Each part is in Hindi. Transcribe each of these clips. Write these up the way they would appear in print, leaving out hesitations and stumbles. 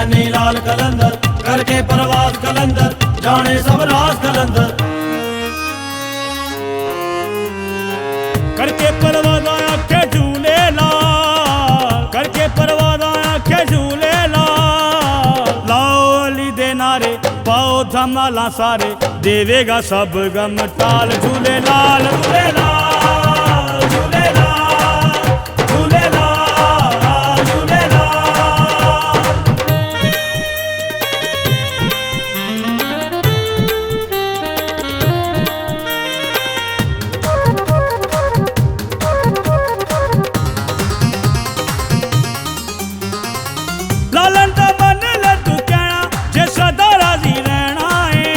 नैनी लाल कलंदर करके परवास कलंदर जाने सब राज कलंदर करके परवास आखे झूले लाल करके परवास आखे झूले लाल लाओ अली दे नारे पाओ धमाला सारे देवेगा सब गम टाल झूले लाल झूले लाल झूले लाल झूले लाल झूले लाल। लालन दा मन ले तू कहना जे सदा राजी रहना है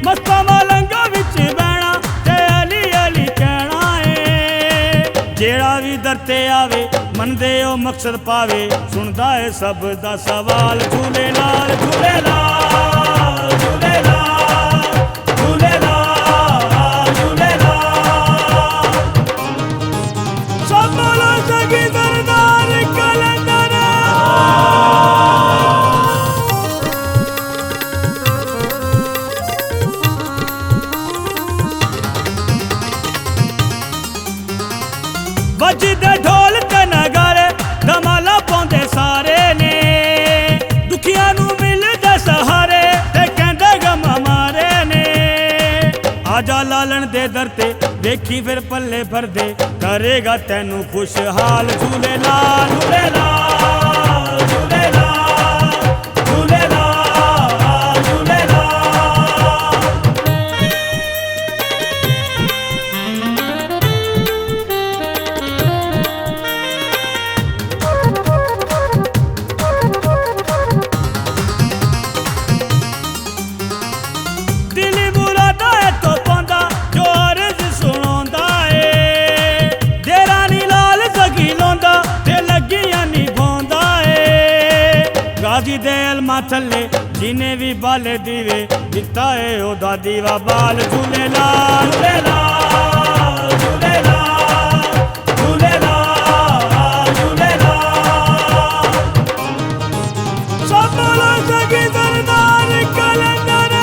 मस्ता मलंगा विच बहना ते अली अली कहना है जेड़ा भी दर ते आवे मन दे ओ मकसद पावे सुनदा है सब दा सवाल झूले लाल झूले लाल झूले लाल झूले लाल झूले लाल। सब बोलो सगी दरदार कलंदर बजदे ढोल ते नगारे धमाला पाउंदे सारे ने दुखियां नू मिलदे सहारे ते कहंदे गम मारे ने आजा लालन दे दर ते देखी फिर पल्ले भर दे करेगा तैनू खुशहाल झूले लाल झूले लाल झूले लाल झूले लाल झूले लाल। दिल मुरादा है तो पांदा जो अर्ज सुनांदा है तेरा नी लाल सगी लांदा ते लगियां निभांदा है गाजी दे अलमा थल्ले जिने भी बाले दीवे दिता है ओदा दीवा बाल झूले लाल झूले लाल झूले लाल झूले लाल झूले लाल। सब बोलो सगी दरदार कलंदर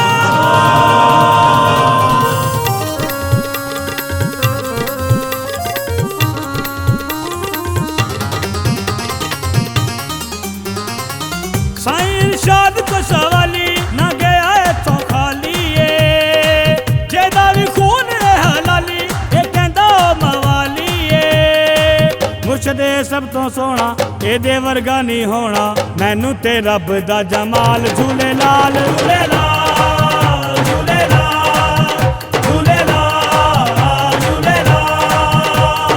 साईं इरशाद को सवाली ना गया है तो खाली है जेदा भी खून है हलाली ये कहंदा मवाली है मुर्शदे सब तो सोना एदे वर्गा नहीं होना मैनू ते रब दा जमाल झूले लाल झूले लाल झूले लाल झूले लाल झूले लाल।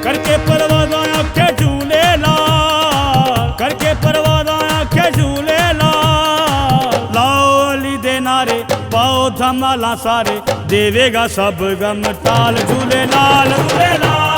करके परवास आखे झूले लाल करके परवास आखे झूले लाल लाओ अली दे नारे पाओ धमाला सारे देवेगा सब गम टाल झूले लाल झूले लाल।